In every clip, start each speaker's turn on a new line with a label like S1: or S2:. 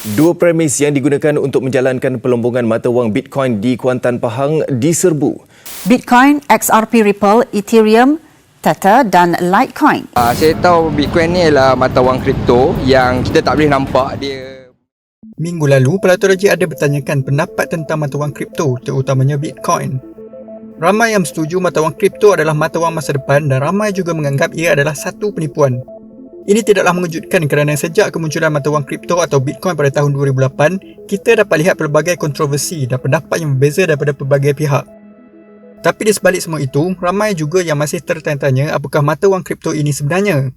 S1: Dua premis yang digunakan untuk menjalankan pelombongan mata wang Bitcoin di Kuantan, Pahang diserbu.
S2: Bitcoin, XRP Ripple, Ethereum, Tether dan Litecoin.
S3: Saya tahu Bitcoin ni adalah mata wang kripto yang kita tak boleh nampak dia.
S4: Minggu lalu, Pelatologi ada bertanyakan pendapat tentang mata wang kripto, terutamanya Bitcoin. Ramai yang setuju mata wang kripto adalah mata wang masa depan dan ramai juga menganggap ia adalah satu penipuan. Ini tidaklah mengejutkan kerana sejak kemunculan mata wang kripto atau Bitcoin pada tahun 2008, kita dapat lihat pelbagai kontroversi dan pendapat yang berbeza daripada pelbagai pihak. Tapi di sebalik semua itu, ramai juga yang masih tertanya-tanya apakah mata wang kripto ini sebenarnya.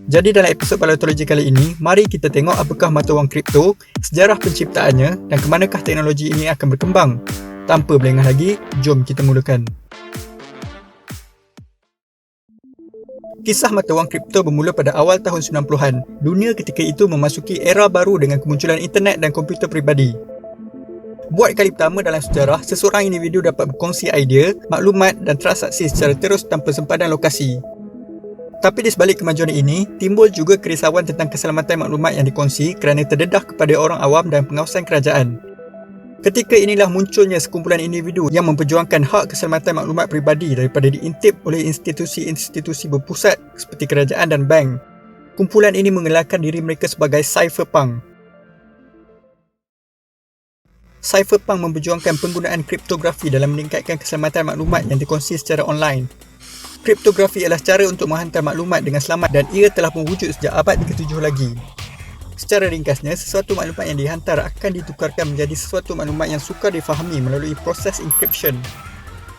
S4: Jadi dalam episod Pelatologi kali ini, mari kita tengok apakah mata wang kripto, sejarah penciptaannya dan ke manakah teknologi ini akan berkembang. Tanpa berlengah lagi, jom kita mulakan. Kisah mata wang kripto bermula pada awal tahun 90-an. Dunia ketika itu memasuki era baru dengan kemunculan internet dan komputer peribadi. Buat kali pertama dalam sejarah, seseorang individu dapat berkongsi idea, maklumat dan transaksi secara terus tanpa sempadan lokasi. Tapi di sebalik kemajuan ini, timbul juga kerisauan tentang keselamatan maklumat yang dikongsi kerana terdedah kepada orang awam dan pengawasan kerajaan. Ketika inilah munculnya sekumpulan individu yang memperjuangkan hak keselamatan maklumat peribadi daripada diintip oleh institusi-institusi berpusat seperti kerajaan dan bank. Kumpulan ini mengelarkan diri mereka sebagai cypherpunk. Cypherpunk memperjuangkan penggunaan kriptografi dalam meningkatkan keselamatan maklumat yang dikongsi secara online. Kriptografi adalah cara untuk menghantar maklumat dengan selamat dan ia telah mewujud sejak abad ke-7 lagi. Secara ringkasnya, sesuatu maklumat yang dihantar akan ditukarkan menjadi sesuatu maklumat yang sukar difahami melalui proses encryption.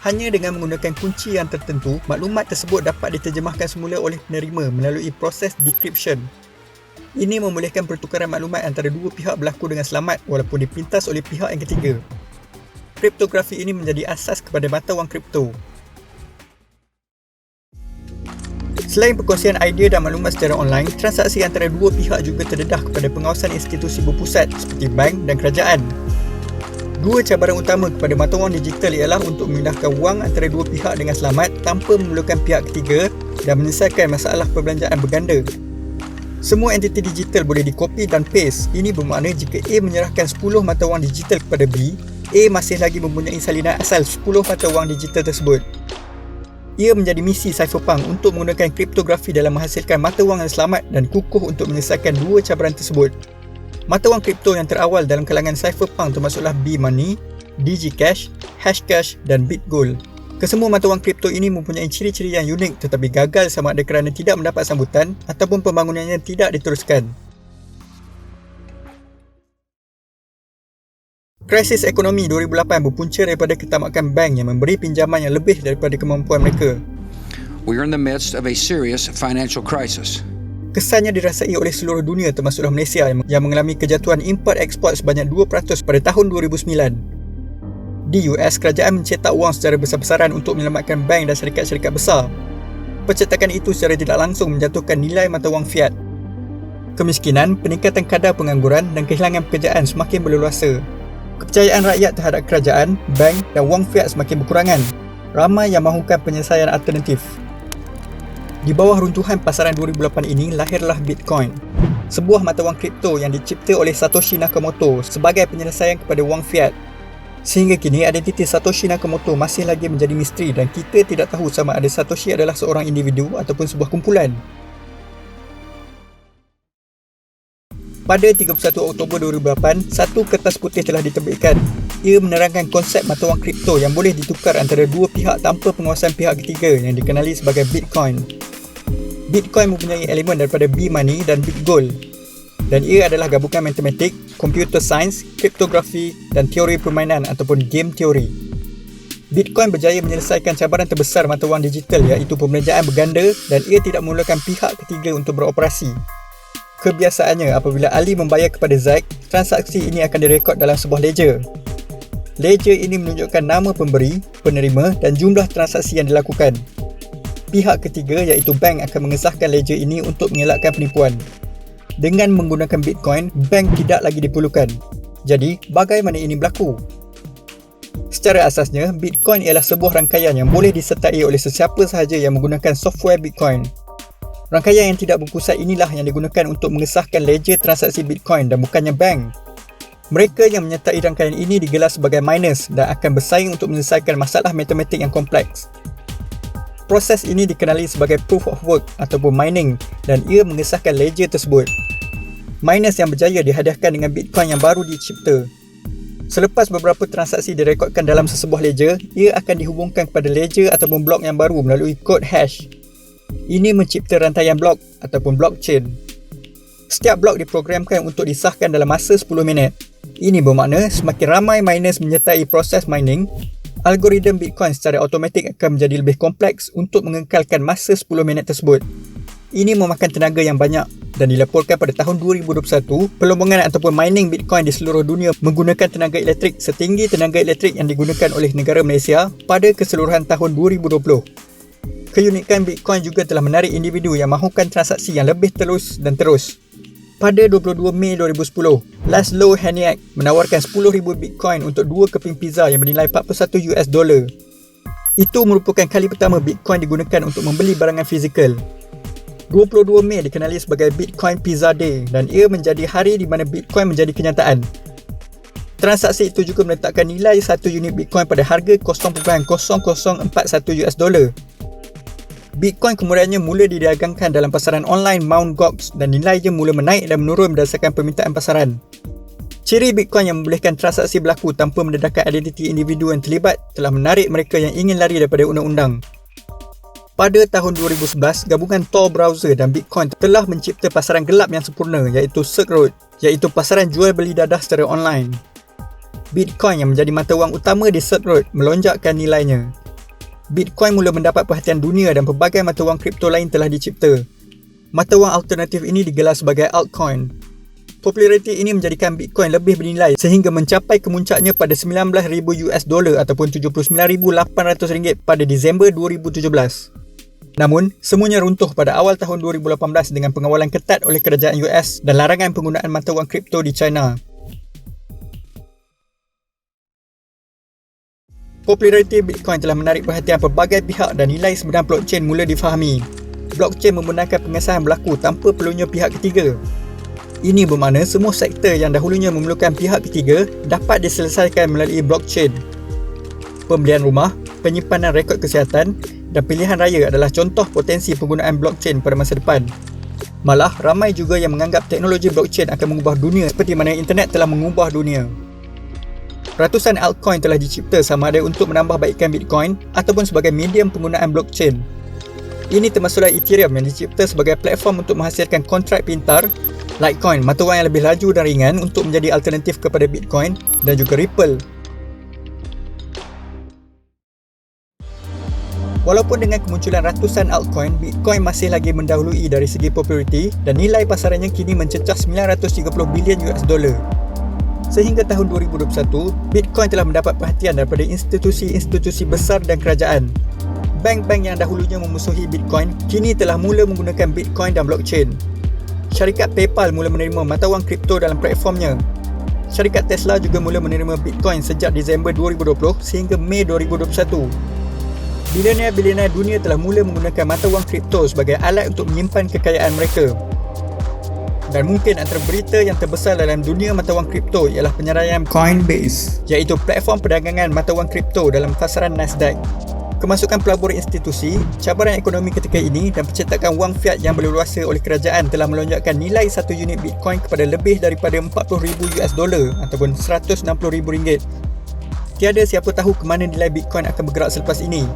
S4: Hanya dengan menggunakan kunci yang tertentu, maklumat tersebut dapat diterjemahkan semula oleh penerima melalui proses decryption. Ini membolehkan pertukaran maklumat antara dua pihak berlaku dengan selamat walaupun dipintas oleh pihak yang ketiga. Kriptografi ini menjadi asas kepada mata wang kripto. Selain perkongsian idea dan maklumat secara online, transaksi antara dua pihak juga terdedah kepada pengawasan institusi berpusat seperti bank dan kerajaan. Dua cabaran utama kepada mata wang digital ialah untuk memindahkan wang antara dua pihak dengan selamat tanpa memerlukan pihak ketiga dan menyelesaikan masalah perbelanjaan berganda. Semua entiti digital boleh dikopi dan paste. Ini bermakna jika A menyerahkan 10 mata wang digital kepada B, A masih lagi mempunyai salinan asal 10 mata wang digital tersebut. Ia menjadi misi cypherpunk untuk menggunakan kriptografi dalam menghasilkan mata wang yang selamat dan kukuh untuk menyelesaikan dua cabaran tersebut. Mata wang kripto yang terawal dalam kalangan cypherpunk termasuklah B-Money, DigiCash, Hashcash dan BitGold. Kesemua mata wang kripto ini mempunyai ciri-ciri yang unik tetapi gagal sama ada kerana tidak mendapat sambutan ataupun pembangunannya tidak diteruskan. Krisis ekonomi 2008 berpunca daripada ketamakan bank yang memberi pinjaman yang lebih daripada kemampuan mereka.
S5: We are in the midst of a serious financial crisis.
S4: Kesannya dirasai oleh seluruh dunia termasuklah Malaysia yang mengalami kejatuhan import ekspor sebanyak 2% pada tahun 2009. Di US, kerajaan mencetak wang secara besar-besaran untuk menyelamatkan bank dan syarikat-syarikat besar. Pencetakan itu secara tidak langsung menjatuhkan nilai mata wang fiat. Kemiskinan, peningkatan kadar pengangguran dan kehilangan pekerjaan semakin berleluasa. Kepercayaan rakyat terhadap kerajaan, bank dan wang fiat semakin berkurangan. Ramai yang mahukan penyelesaian alternatif. Di bawah runtuhan pasaran 2008 ini lahirlah Bitcoin, sebuah mata wang kripto yang dicipta oleh Satoshi Nakamoto sebagai penyelesaian kepada wang fiat. Sehingga kini identiti Satoshi Nakamoto masih lagi menjadi misteri dan kita tidak tahu sama ada Satoshi adalah seorang individu ataupun sebuah kumpulan. Pada 31 Oktober 2008, satu kertas putih telah diterbitkan. Ia menerangkan konsep mata wang kripto yang boleh ditukar antara dua pihak tanpa pengawasan pihak ketiga yang dikenali sebagai Bitcoin. Bitcoin mempunyai elemen daripada B-Money dan BitGold. Dan ia adalah gabungan matematik, computer science, kriptografi dan teori permainan ataupun game teori. Bitcoin berjaya menyelesaikan cabaran terbesar mata wang digital iaitu pembelanjaan berganda dan ia tidak memerlukan pihak ketiga untuk beroperasi. Kebiasaannya, apabila Ali membayar kepada Zack, transaksi ini akan direkod dalam sebuah ledger. Ledger ini menunjukkan nama pemberi, penerima dan jumlah transaksi yang dilakukan. Pihak ketiga iaitu bank akan mengesahkan ledger ini untuk mengelakkan penipuan. Dengan menggunakan Bitcoin, bank tidak lagi diperlukan. Jadi, bagaimana ini berlaku? Secara asasnya, Bitcoin ialah sebuah rangkaian yang boleh disertai oleh sesiapa sahaja yang menggunakan software Bitcoin. Rangkaian yang tidak berpusat inilah yang digunakan untuk mengesahkan ledger transaksi Bitcoin dan bukannya bank. Mereka yang menyertai rangkaian ini digelar sebagai miners dan akan bersaing untuk menyelesaikan masalah matematik yang kompleks. Proses ini dikenali sebagai proof of work ataupun mining dan ia mengesahkan ledger tersebut. Miners yang berjaya dihadiahkan dengan Bitcoin yang baru dicipta. Selepas beberapa transaksi direkodkan dalam sesebuah ledger, ia akan dihubungkan kepada ledger ataupun blok yang baru melalui kod hash. Ini mencipta rantaian blok ataupun blockchain. Setiap blok diprogramkan untuk disahkan dalam masa 10 minit. Ini bermakna semakin ramai miners menyertai proses mining, algoritma Bitcoin secara automatik akan menjadi lebih kompleks untuk mengekalkan masa 10 minit tersebut. Ini memakan tenaga yang banyak dan dilaporkan pada tahun 2021, pelombongan ataupun mining Bitcoin di seluruh dunia menggunakan tenaga elektrik setinggi tenaga elektrik yang digunakan oleh negara Malaysia pada keseluruhan tahun 2020. Keunikan Bitcoin juga telah menarik individu yang mahukan transaksi yang lebih terus dan terus. Pada 22 Mei 2010, Laszlo Haniak menawarkan 10,000 Bitcoin untuk 2 keping pizza yang bernilai $41. Itu merupakan kali pertama Bitcoin digunakan untuk membeli barangan fizikal. 22 Mei dikenali sebagai Bitcoin Pizza Day dan ia menjadi hari di mana Bitcoin menjadi kenyataan. Transaksi itu juga meletakkan nilai 1 unit Bitcoin pada harga $0.0041. Bitcoin kemudiannya mula didagangkan dalam pasaran online Mt. Gox dan nilainya mula menaik dan menurun berdasarkan permintaan pasaran. Ciri Bitcoin yang membolehkan transaksi berlaku tanpa mendedahkan identiti individu yang terlibat telah menarik mereka yang ingin lari daripada undang-undang. Pada tahun 2011, gabungan Tor browser dan Bitcoin telah mencipta pasaran gelap yang sempurna iaitu Silk Road, iaitu pasaran jual beli dadah secara online. Bitcoin yang menjadi mata wang utama di Silk Road melonjakkan nilainya. Bitcoin mula mendapat perhatian dunia dan pelbagai mata wang kripto lain telah dicipta. Mata wang alternatif ini digelar sebagai altcoin. Populariti ini menjadikan Bitcoin lebih bernilai sehingga mencapai kemuncaknya pada $19,000 ataupun $79,800 pada Disember 2017. Namun, semuanya runtuh pada awal tahun 2018 dengan pengawalan ketat oleh kerajaan US dan larangan penggunaan mata wang kripto di China. Populariti Bitcoin telah menarik perhatian pelbagai pihak dan nilai sebenar blockchain mula difahami. Blockchain membenarkan pengesahan berlaku tanpa perlunya pihak ketiga. Ini bermakna semua sektor yang dahulunya memerlukan pihak ketiga dapat diselesaikan melalui blockchain. Pembelian rumah, penyimpanan rekod kesihatan dan pilihan raya adalah contoh potensi penggunaan blockchain pada masa depan. Malah, ramai juga yang menganggap teknologi blockchain akan mengubah dunia seperti mana internet telah mengubah dunia. Ratusan altcoin telah dicipta sama ada untuk menambah baikkan Bitcoin ataupun sebagai medium penggunaan blockchain. Ini termasuklah Ethereum yang dicipta sebagai platform untuk menghasilkan kontrak pintar, Litecoin, mata wang yang lebih laju dan ringan untuk menjadi alternatif kepada Bitcoin, dan juga Ripple. Walaupun dengan kemunculan ratusan altcoin, Bitcoin masih lagi mendahului dari segi populariti dan nilai pasarannya kini mencecah $930 bilion. Sehingga tahun 2021, Bitcoin telah mendapat perhatian daripada institusi-institusi besar dan kerajaan. Bank-bank yang dahulunya memusuhi Bitcoin kini telah mula menggunakan Bitcoin dan blockchain. Syarikat PayPal mula menerima mata wang kripto dalam platformnya. Syarikat Tesla juga mula menerima Bitcoin sejak Disember 2020 sehingga Mei 2021. Bilioner-bilioner dunia telah mula menggunakan mata wang kripto sebagai alat untuk menyimpan kekayaan mereka. Dan mungkin antara berita yang terbesar dalam dunia mata wang kripto ialah penyeraian Coinbase, iaitu platform perdagangan mata wang kripto dalam pasaran Nasdaq. Kemasukan pelabur institusi, cabaran ekonomi ketika ini dan pencetakan wang fiat yang berleluasa oleh kerajaan telah melonjakkan nilai satu unit Bitcoin kepada lebih daripada $40,000 ataupun RM160,000. Tiada siapa tahu ke mana nilai Bitcoin akan bergerak selepas ini.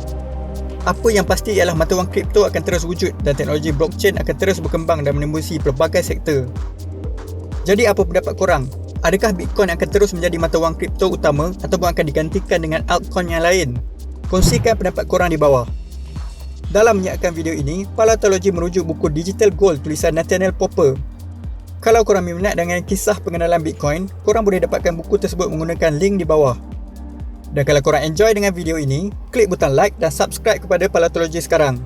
S4: Apa yang pasti ialah mata wang kripto akan terus wujud dan teknologi blockchain akan terus berkembang dan menembusi pelbagai sektor. Jadi apa pendapat korang? Adakah Bitcoin akan terus menjadi mata wang kripto utama ataupun akan digantikan dengan altcoin yang lain? Kongsikan pendapat korang di bawah. Dalam menyiapkan video ini, Palatology merujuk buku Digital Gold tulisan Nathaniel Popper. Kalau korang minat dengan kisah pengenalan Bitcoin, korang boleh dapatkan buku tersebut menggunakan link di bawah. Dan kalau korang enjoy dengan video ini, klik butang like dan subscribe kepada Palatology sekarang.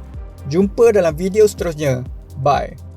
S4: Jumpa dalam video seterusnya. Bye.